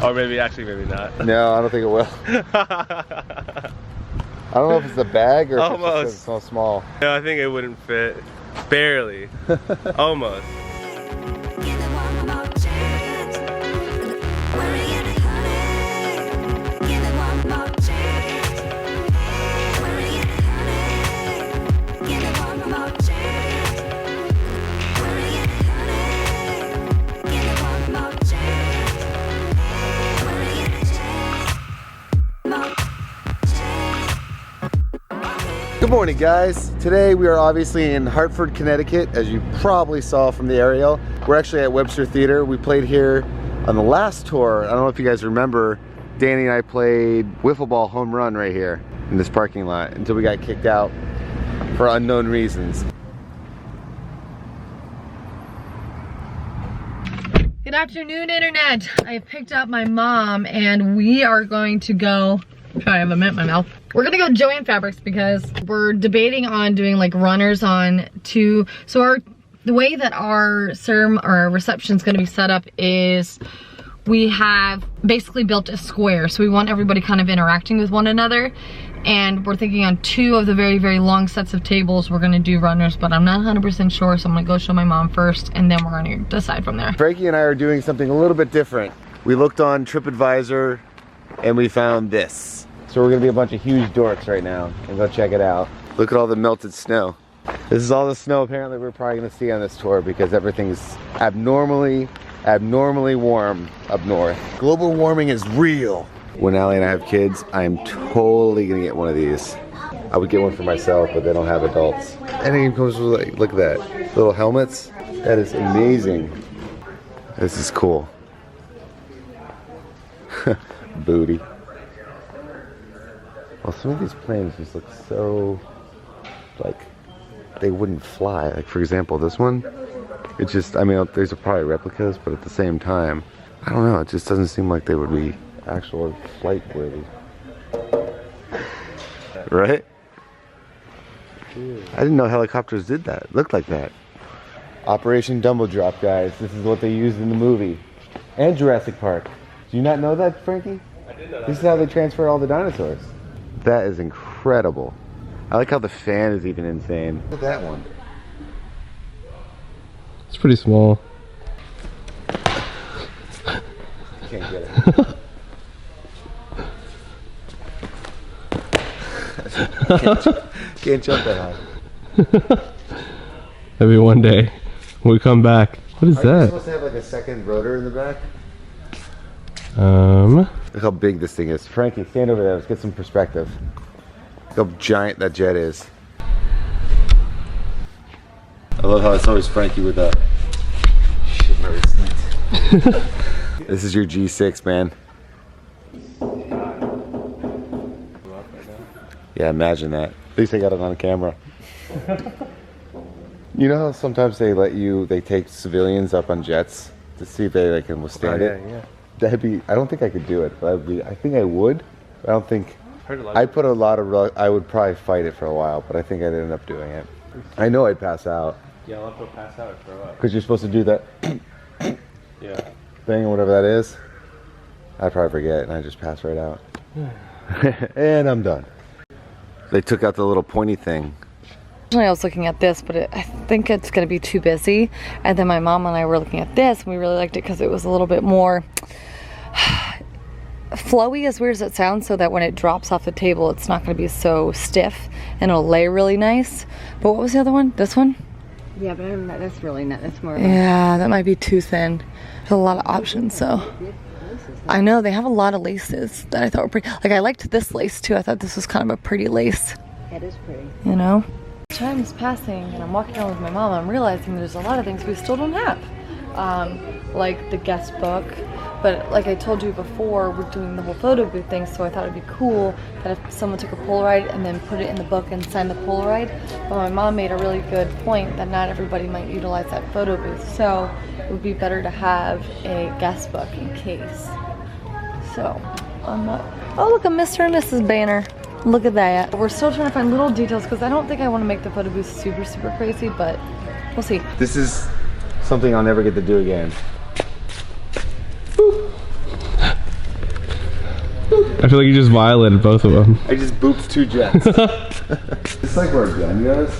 Or maybe, actually, maybe not. No, I don't think it will. I don't know if it's the bag or if it's just so small. No, I think it wouldn't fit. Barely. Almost. Good morning, guys. Today we are obviously in Hartford, Connecticut, as you probably saw from the aerial. We're actually at Webster Theater. We played here on the last tour. I don't know if you guys remember, Danny and I played wiffle ball home run right here in this parking lot until we got kicked out for unknown reasons. Good afternoon, Internet. I have picked up my mom and we are going to go, I have a mint in my mouth. We're gonna go Joann Fabrics because we're debating on doing like runners on two. So the way that our reception is gonna be set up is we have basically built a square. So we want everybody kind of interacting with one another. And we're thinking on two of the very, very long sets of tables, we're gonna do runners, but I'm not 100% sure. So I'm gonna go show my mom first and then we're gonna decide from there. Frankie and I are doing something a little bit different. We looked on TripAdvisor and we found this. So we're gonna be a bunch of huge dorks right now and go check it out. Look at all the melted snow. This is all the snow apparently we're probably gonna see on this tour because everything's abnormally warm up north. Global warming is real. When Allie and I have kids, I am totally gonna get one of these. I would get one for myself, but they don't have adults. And it comes with, like, look at that, little helmets. That is amazing. This is cool. Booty. Well, some of these planes just look so, like, they wouldn't fly. Like, for example, this one, it's just, I mean, these are probably replicas, but at the same time, I don't know, it just doesn't seem like they would be actual flight worthy. Right? I didn't know helicopters did that, looked like that. Operation Dumbo Drop, guys. This is what they used in the movie. And Jurassic Park. Do you not know that, Frankie? I did know that. This is how they transfer all the dinosaurs. That is incredible. I like how the fan is even insane. Look at that one. It's pretty small. Can't get it. can't jump that high. Maybe one day when we come back. What is Are you that? supposed to have like a second rotor in the back? Look how big this thing is. Frankie, stand over there. Let's get some perspective. Look how giant that jet is. I love how it's always Frankie with that. Shit, my receipt. This is your G6, man. Yeah, imagine that. At least I got it on camera. You know how sometimes they take civilians up on jets to see if they can withstand it? Yeah. That'd be, I don't think I could do it, but I think I would. I don't think, I would probably fight it for a while, but I think I'd end up doing it. I know I'd pass out. Yeah, I'll have to pass out or throw up. Because you're supposed to do that Yeah. thing or whatever that is. I'd probably forget and I just pass right out. And I'm done. They took out the little pointy thing. Originally I was looking at this, but I think it's gonna be too busy. And then my mom and I were looking at this and we really liked it because it was a little bit more flowy, as weird as it sounds, so that when it drops off the table it's not going to be so stiff and it'll lay really nice. But what was the other one? This one? Yeah, but that's really not, that's more. Yeah, that might be too thin. There's a lot of options, so. I know, they have a lot of laces that I thought were pretty. Like, I liked this lace too. I thought this was kind of a pretty lace. That is pretty. You know? Time is passing and I'm walking around with my mom and I'm realizing there's a lot of things we still don't have. Like the guest book. But like I told you before, we're doing the whole photo booth thing, so I thought it'd be cool that if someone took a Polaroid and then put it in the book and signed the Polaroid. But my mom made a really good point that not everybody might utilize that photo booth, so it would be better to have a guest book in case. So, oh look, a Mr. and Mrs. banner. Look at that. We're still trying to find little details because I don't think I want to make the photo booth super, super crazy, but we'll see. This is something I'll never get to do again. I feel like you just violated both of them. I just booped 2 jets. It's like where a gun goes.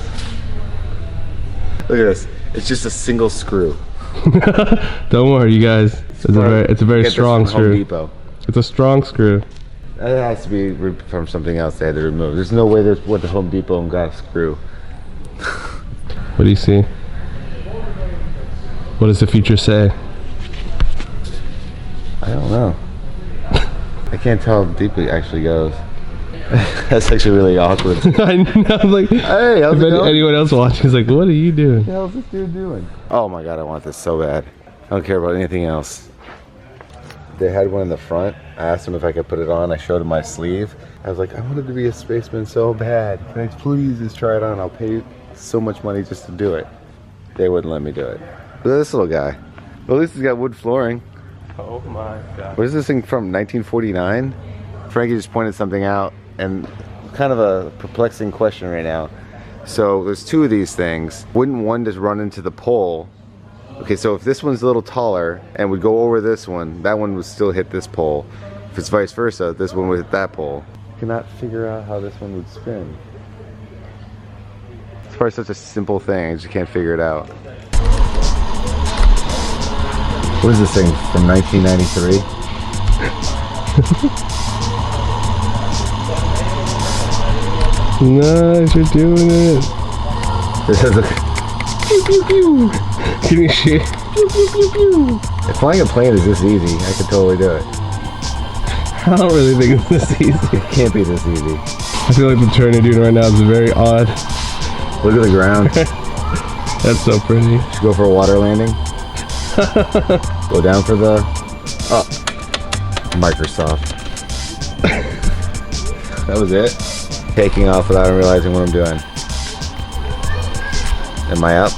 Look at this. It's just a single screw. Don't worry, you guys. It's a very strong screw. Home Depot. It's a strong screw. That has to be from something else they had to remove. There's no way there's went to Home Depot and got a screw. What do you see? What does the future say? I don't know. I can't tell how deep it actually goes. That's actually really awkward. I know, like, hey, how's it going? Anyone else watching is like, what are you doing? What the hell is this dude doing? Oh my god, I want this so bad. I don't care about anything else. They had one in the front. I asked them if I could put it on. I showed them my sleeve. I was like, I wanted to be a spaceman so bad. Can I please just try it on? I'll pay so much money just to do it. They wouldn't let me do it. Look at this little guy. Well, at least he's got wood flooring. Oh my god. What is this thing from, 1949? Frankie just pointed something out, and kind of a perplexing question right now. So there's 2 of these things. Wouldn't one just run into the pole? Okay, so if this one's a little taller and would go over this one, that one would still hit this pole. If it's vice versa, this one would hit that pole. I cannot figure out how this one would spin. It's probably such a simple thing, I just can't figure it out. What is this thing, from 1993? Nice, you're doing it. This is a Pew, pew, pew. Can you shoot? Pew, pew, pew, pew. If flying a plane is this easy, I could totally do it. I don't really think it's this easy. It can't be this easy. I feel like the turn you're doing right now is very odd. Look at the ground. That's so pretty. Should go for a water landing. Go down for the Microsoft. That was it. Taking off without realizing what I'm doing. Am I up?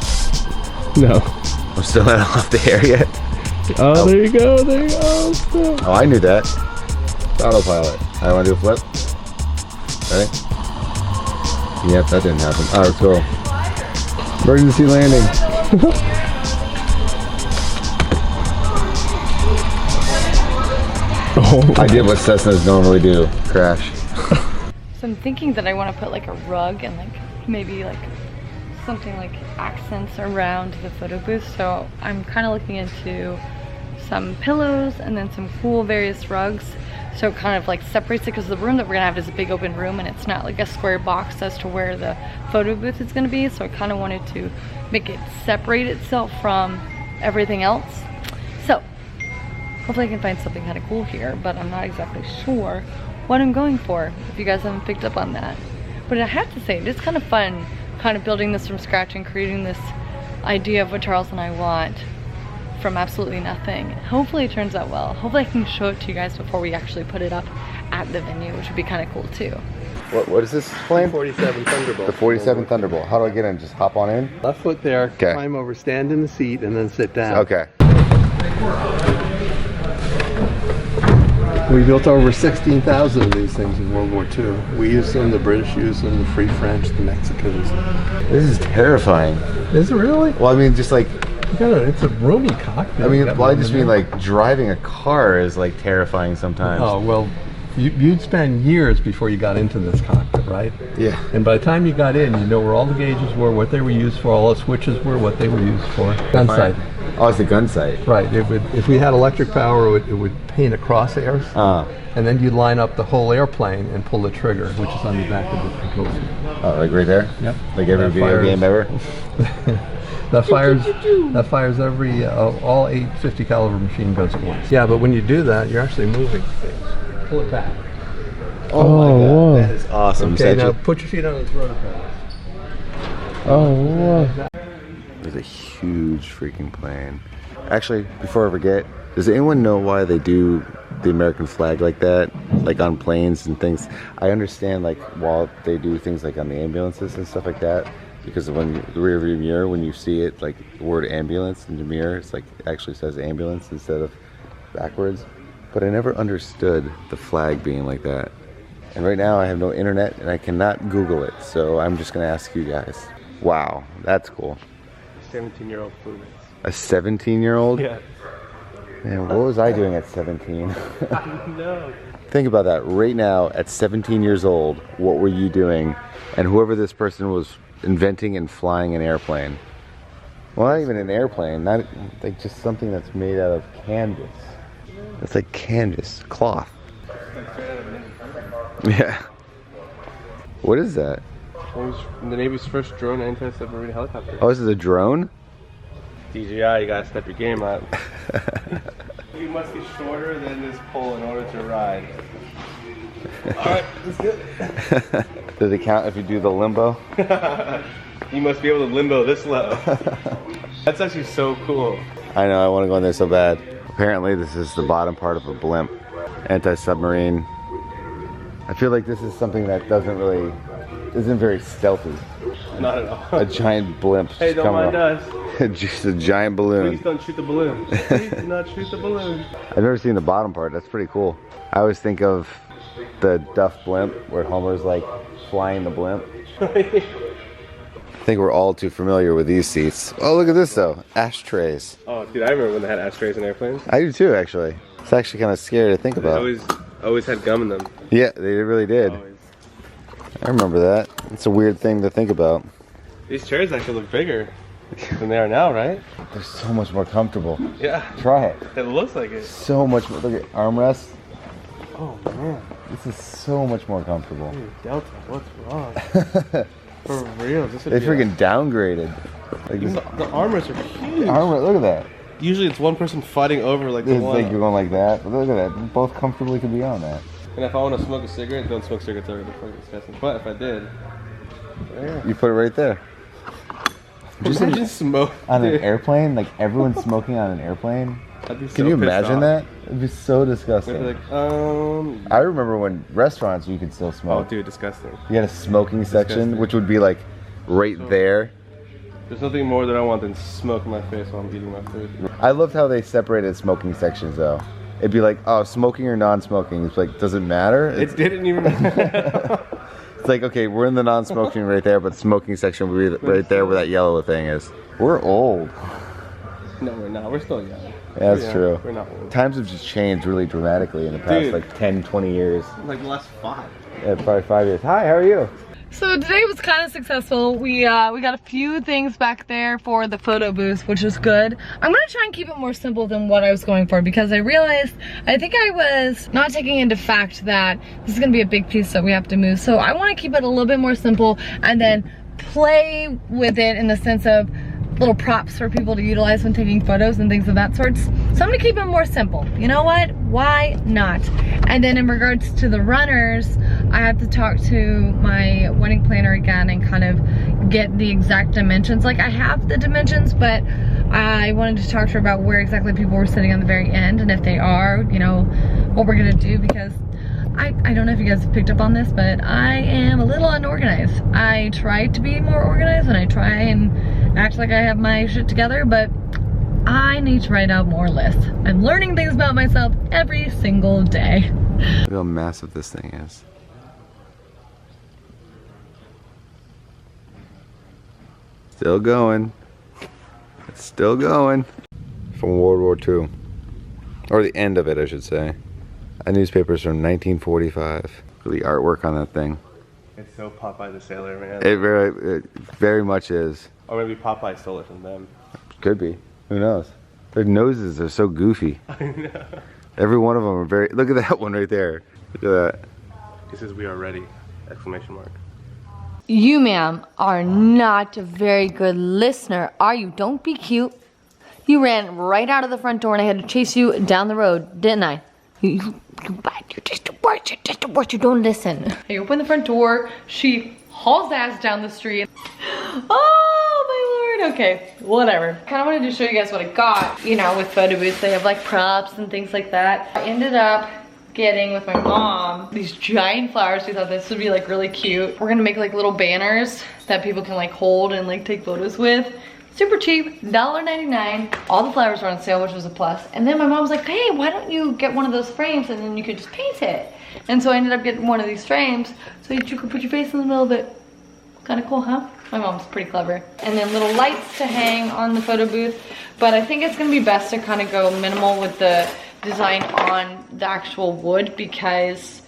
No. I'm still not off the air yet. Oh, there you go. There you go. Stop. Oh, I knew that. It's autopilot. I want to do a flip. Ready? Yep, that didn't happen. Alright, let's go. Emergency landing. Oh. I did what Cessnas normally do. Crash. So I'm thinking that I want to put like a rug and like maybe like something like accents around the photo booth. So I'm kind of looking into some pillows and then some cool various rugs. So it kind of like separates it, because the room that we're gonna have is a big open room and it's not like a square box as to where the photo booth is gonna be. So I kind of wanted to make it separate itself from everything else. So hopefully I can find something kind of cool here, but I'm not exactly sure what I'm going for, if you guys haven't picked up on that. But I have to say, it's kind of fun kind of building this from scratch and creating this idea of what Charles and I want from absolutely nothing. Hopefully it turns out well. Hopefully I can show it to you guys before we actually put it up at the venue, which would be kind of cool too. What is this plane? 47 Thunderbolt. The 47 Thunderbolt. How do I get in? Just hop on in? Left foot there, Okay. climb over, stand in the seat, and then sit down. Okay. We built over 16,000 of these things in World War II. We used them, the British used them, the Free French, the Mexicans. This is terrifying. Is it really? Well, I mean, just like, It's a roomy cockpit. I mean, well, I just mean like driving a car is like terrifying sometimes. Oh, well, you'd spend years before you got into this cockpit, right? Yeah. And by the time you got in, you know where all the gauges were, what they were used for, all the switches were, what they were used for. Gun sight. Oh, it's the gun sight. Right. If we had electric power, it would paint a crosshairs. And then you'd line up the whole airplane and pull the trigger, which is on the back of the control suit. Oh, like right there? Yep. Like every video game ever? That fires every all 8 50 caliber machine guns at once. Yeah, but when you do that, you're actually moving things. Pull it back. Oh my god, whoa. that is awesome. Okay, now put your feet on the rotor pedals. Oh, whoa. There's a huge freaking plane. Actually, before I forget, does anyone know why they do the American flag like that? Like on planes and things? I understand like while they do things like on the ambulances and stuff like that, because when the rear view mirror, when you see it, like the word ambulance in the mirror, it's like it actually says ambulance instead of backwards. But I never understood the flag being like that. And right now I have no internet and I cannot Google it, so I'm just gonna ask you guys. Wow, that's cool. 17-year-old flew this. A 17-year-old? Yeah. Man, what was I doing at 17? I know. Think about that. Right now, at 17 years old, what were you doing? And whoever this person was inventing and flying an airplane. Well, not even an airplane. Not like just something that's made out of canvas. It's like canvas, cloth. Yeah. What is that? It was the Navy's first drone anti-submarine helicopter. Oh, this is a drone? DJI, you gotta step your game up. You must be shorter than this pole in order to ride. Alright, let's do it. Does it count if you do the limbo? You must be able to limbo this low. That's actually so cool. I know, I want to go in there so bad. Apparently this is the bottom part of a blimp. Anti-submarine. I feel like this is something that isn't very stealthy. Not at all. A giant blimp. Hey, don't mind us. Just a giant balloon. Please don't shoot the balloon. Please do not shoot the balloon. I've never seen the bottom part. That's pretty cool. I always think of the Duff blimp where Homer's like flying the blimp. I think we're all too familiar with these seats. Oh, look at this though. Ashtrays. Oh, dude, I remember when they had ashtrays in airplanes. I do too, actually. It's actually kind of scary to think about. They always had gum in them. Yeah, they really did. Always. I remember that. It's a weird thing to think about. These chairs actually look bigger than they are now, right? They're so much more comfortable. Yeah. Try it. It looks like it. So much more. Look at armrests. Oh man. This is so much more comfortable. Dude, Delta, what's wrong? For real, this would They be freaking downgraded. Like the armrests are huge. look at that. Usually it's one person fighting over like the It's one. like you're going like that. But look at that. Both comfortably could be on that. And if I want to smoke a cigarette, don't smoke cigarettes over the fucking disgusting. But if I did, there. You put it right there. Just imagine smoke On an airplane? Like everyone's smoking on an airplane? I'd be so Can you pissed imagine off. that? It'd be so I'd disgusting. be like, I remember when restaurants you could still oh smoke. dude, disgusting. You had a smoking section, Disgusting. which would be like right there. There's nothing more that I want than smoke in my face while I'm eating my food. I loved how they separated smoking sections though. It'd be like, oh, smoking or non-smoking. It's like, does it matter? It didn't even It's like, okay, we're in the non-smoking right there, but smoking section would be right there where that yellow thing is. We're old. No, we're not. We're still young. Yeah, that's We're true. young. We're not old. Times have just changed really dramatically in the past Dude. like 10, 20 years. Like the last 5. Yeah, probably 5 years. Hi, how are you? So today was kind of successful. We got a few things back there for the photo booth, which is good. I'm gonna try and keep it more simple than what I was going for because I realized I think I was not taking into fact that this is gonna be a big piece that we have to move. So I want to keep it a little bit more simple and then play with it in the sense of little props for people to utilize when taking photos and things of that sort. So I'm gonna keep it more simple. You know what? Why not? And then in regards to the runners, I have to talk to my wedding planner again and kind of get the exact dimensions. Like I have the dimensions, but I wanted to talk to her about where exactly people were sitting on the very end and if they are, you know, what we're gonna do because I don't know if you guys have picked up on this, but I am a little unorganized. I try to be more organized and I try and act like I have my shit together, but I need to write out more lists. I'm learning things about myself every single day. Look how massive this thing is. Still going. It's still going. From World War II. Or the end of it, I should say. A newspaper's from 1945. The artwork on that thing. It's so Popeye the Sailor, man. It very much is. Or maybe Popeye stole it from them. Could be. Who knows? Their noses are so goofy. I know. Every one of them are very... Look at that one right there. Look at that. He says, "We are ready!" Exclamation mark. You, ma'am, are not a very good listener, are you? Don't be cute. You ran right out of the front door and I had to chase you down the road, didn't I? You're just the worst, you're just the worst, you don't listen. I open the front door, she hauls ass down the street. Oh my lord, okay, whatever. I kinda wanted to show you guys what I got. You know, with photo booths, they have like props and things like that. I ended up getting with my mom these giant flowers. We thought this would be like really cute. We're gonna make like little banners that people can like hold and like take photos with. Super cheap, $1.99. All the flowers were on sale, which was a plus. And then my mom was like, hey, why don't you get one of those frames and then you could just paint it. And so I ended up getting one of these frames so that you could put your face in the middle of it. Kind of cool, huh? My mom's pretty clever. And then little lights to hang on the photo booth. But I think it's gonna be best to kind of go minimal with the design on the actual wood because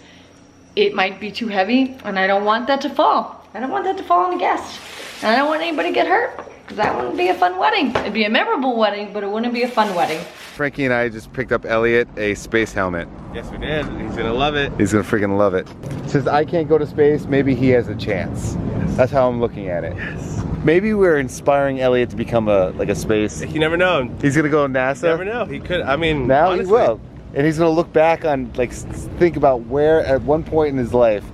it might be too heavy and I don't want that to fall. I don't want that to fall on the guest. And I don't want anybody to get hurt because that wouldn't be a fun wedding. It'd be a memorable wedding, but it wouldn't be a fun wedding. Frankie and I just picked up Elliot a space helmet. Yes, we did. He's gonna love it. He's gonna freaking love it. Since I can't go to space, maybe he has a chance. Yes. That's how I'm looking at it. Yes. Maybe we're inspiring Elliot to become a space. You never know. He's gonna go to NASA. You never know. He could. I mean, Now honestly, he will. And he's gonna look back on, like, think about where at one point in his life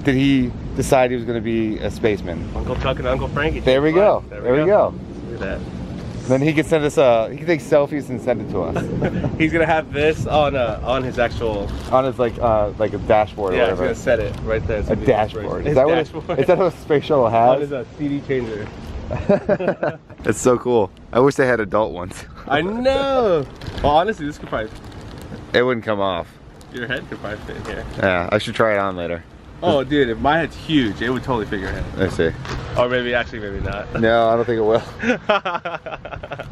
did he decide he was gonna be a spaceman. Uncle Chuck and Uncle Frankie. There we go. There we go. Look at that. Then he can send us he can take selfies and send it to us. He's gonna have this on his actual. On his like a dashboard or Yeah, he's whatever. gonna set it right there. It's A gonna be dashboard. His Is that dashboard. what is that what a space shuttle On has? his CD changer. That's so cool. I wish they had adult ones. I know. Well, honestly, this could probably. It wouldn't come off. Your head could probably fit in here. Yeah, I should try it on later. Oh, dude, if my head's huge, it would totally fit your head. Let's see. Or maybe, actually, maybe not. No, I don't think it will. I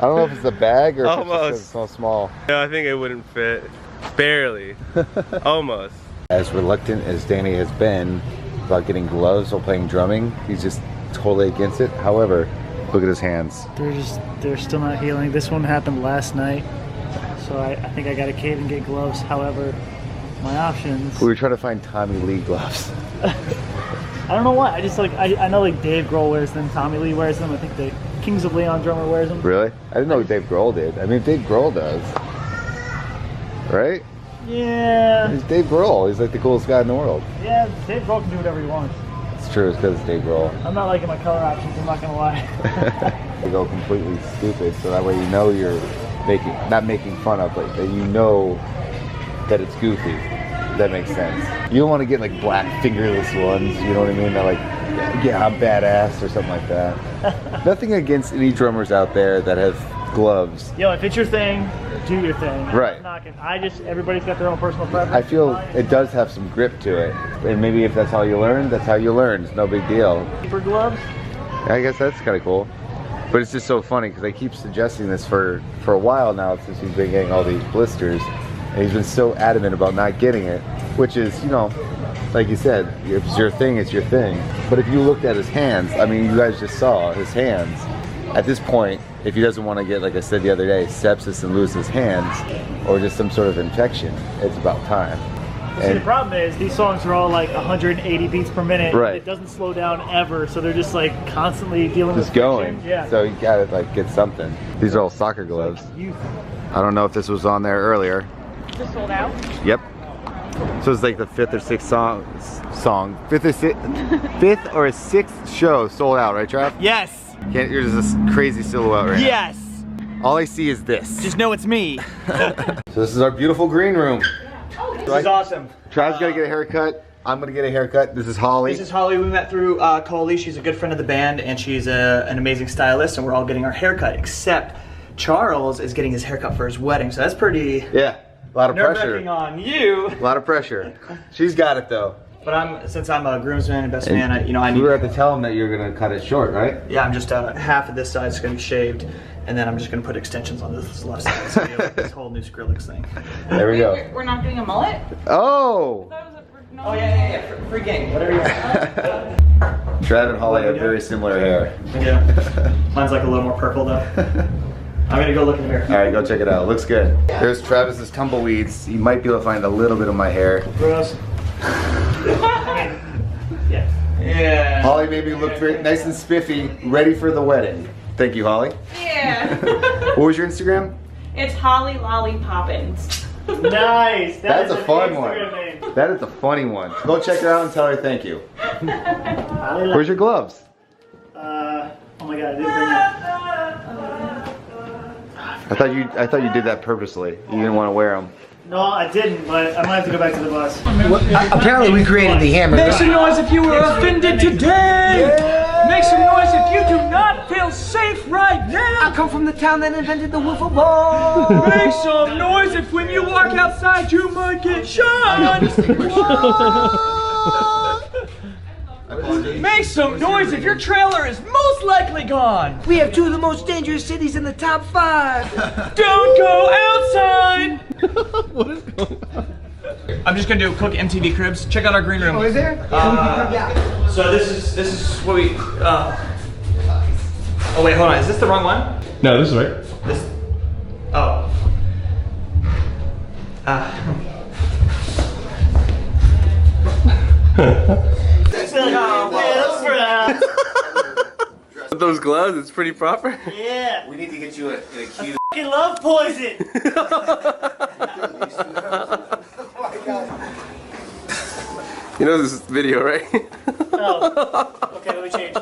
don't know if it's a bag or if Almost. it's so small. No, I think it wouldn't fit. Barely. Almost. As reluctant as Danny has been about getting gloves while playing drumming, he's just totally against it. However, look at his hands. They're still not healing. This one happened last night, so I think I gotta cave and get gloves. However, my options. We were trying to find Tommy Lee gloves. I don't know why. I just like I know like Dave Grohl wears them, Tommy Lee wears them. I think the Kings of Leon drummer wears them. Really? I didn't know Dave Grohl did. I mean, Dave Grohl does. Right? Yeah. He's Dave Grohl. He's like the coolest guy in the world. Yeah, Dave Grohl can do whatever he wants. It's true. It's because it's Dave Grohl. I'm not liking my color options. I'm not gonna lie. They go completely stupid, so that way you know you're not making fun of, but that you know that it's goofy. If that makes sense. You don't want to get like black fingerless ones. You know what I mean? That like, yeah, I'm badass or something like that. Nothing against any drummers out there that have gloves. Yo, if it's your thing, do your thing. Right. Everybody's got their own personal preference. I feel it does have some grip to it, and maybe if that's how you learn, that's how you learn. It's no big deal. Paper gloves. I guess that's kind of cool. But it's just so funny because I keep suggesting this for a while now since he's been getting all these blisters, and he's been so adamant about not getting it, which is, you know, like you said, if it's your thing, it's your thing. But if you looked at his hands, I mean, you guys just saw his hands. At this point, if he doesn't want to get, like I said the other day, sepsis and lose his hands, or just some sort of infection, it's about time. See, the problem is these songs are all like 180 beats per minute. Right. It doesn't slow down ever, so they're just like constantly dealing with Just going. friction. Yeah. So you gotta like get something. These are all soccer gloves. Youth. I don't know if this was on there earlier. Just sold out. Yep. So it's like the fifth or sixth fifth or sixth show sold out, right, Trav? Yes. You're just a crazy silhouette right Yes. now. All I see is this. Just know it's me. So this is our beautiful green room. This is awesome. Trav's gonna get a haircut. I'm gonna get a haircut. This is Holly. This is Holly. We met through Coley. She's a good friend of the band, and she's an amazing stylist. And we're all getting our haircut, except Charles is getting his haircut for his wedding. So that's pretty Yeah, a lot of nerve-wracking pressure. on you. A lot of pressure. She's got it though. But since I'm a groomsman and best man, I need. You were at to tell him that you're gonna cut it short, right? Yeah, I'm just half of this side is gonna be shaved, and then I'm just gonna put extensions on this left side. So you have this whole new Skrillex thing. There we go. We're not doing a mullet? Oh! Oh yeah. Free game. Whatever you want. Trav and Holly have very similar hair. Yeah. Mine's like a little more purple though. I'm gonna go look in the mirror. All right, go check it out. Looks good. There's Travis's tumbleweeds. You might be able to find a little bit of my hair. Gross. Yeah. Holly made me look very nice and spiffy, ready for the wedding. Thank you, Holly. Yeah. What was your Instagram? It's Holly Lolly Poppins. Nice. That's a fun Instagram one. name. That is a funny one. Go check her out and tell her thank you. Where's your gloves? Oh my god, I didn't bring it. I thought you did that purposely. You didn't want to wear them. No, I didn't, but I might have to go back to the bus. Apparently we created the hammer. Make some noise if you were offended today! Make some noise if you do not feel safe right now! I come from the town that invented the wiffle ball. Make some noise if when you walk outside you might get shot! I Make some noise if your trailer is most likely gone. We have 2 of the most dangerous cities in the top 5. Don't go outside. What is going on? I'm just gonna do a quick MTV Cribs. Check out our green room. Oh, is there? Yeah. So this is what we. Oh wait, hold on. Is this the wrong one? No, this is right. This. Oh. With those gloves, it's pretty proper. Yeah. We need to get you in a cute. I love poison. You know this video, right? Oh. Okay, let me change.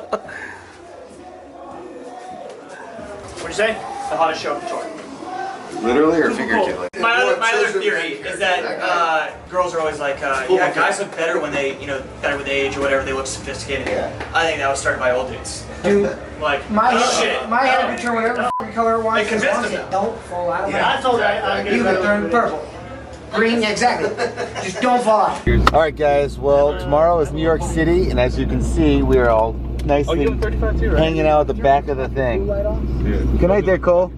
What'd you say? The hottest show of the tour. Literally or figuratively? My other theory is that girls are always like, yeah, guys look better when they, better with age or whatever. They look sophisticated. Yeah. I think that was started by old dudes. Dude, Like, my shit. my head can turn whatever color it wants. They convinced As long as him. it don't fall out. I told you I'm You can turn purple. Green, exactly. Just don't fall out. All right, guys. Well, tomorrow is New York City, and as you can see, we are all nicely hanging out at the back of the thing. Good night, there, Cole.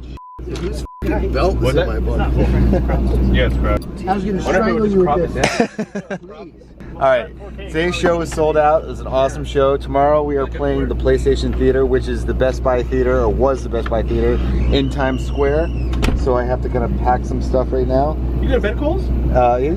Belt was in my butt. Yeah, it's correct. I was gonna strangle you with this. All right, today's show is sold out. It was an awesome show. Tomorrow we are playing the PlayStation Theater, which is the Best Buy Theater, or was the Best Buy Theater, in Times Square. So I have to kind of pack some stuff right now. You got bed calls?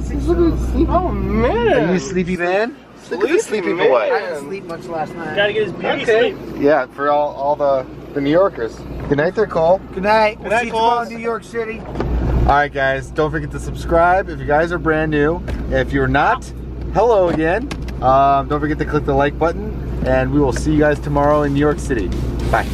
He's literally sleeping. Oh man! Are you a sleepy man? Look at the sleepy boy. I didn't sleep much last night. Gotta get his beauty Okay. sleep. Yeah, for all the New Yorkers. Good night there, Cole. Good night. We'll night, see you tomorrow Cole. in New York City. All right, guys, don't forget to subscribe if you guys are brand new. If you're not, hello again. Don't forget to click the like button, and we will see you guys tomorrow in New York City. Bye.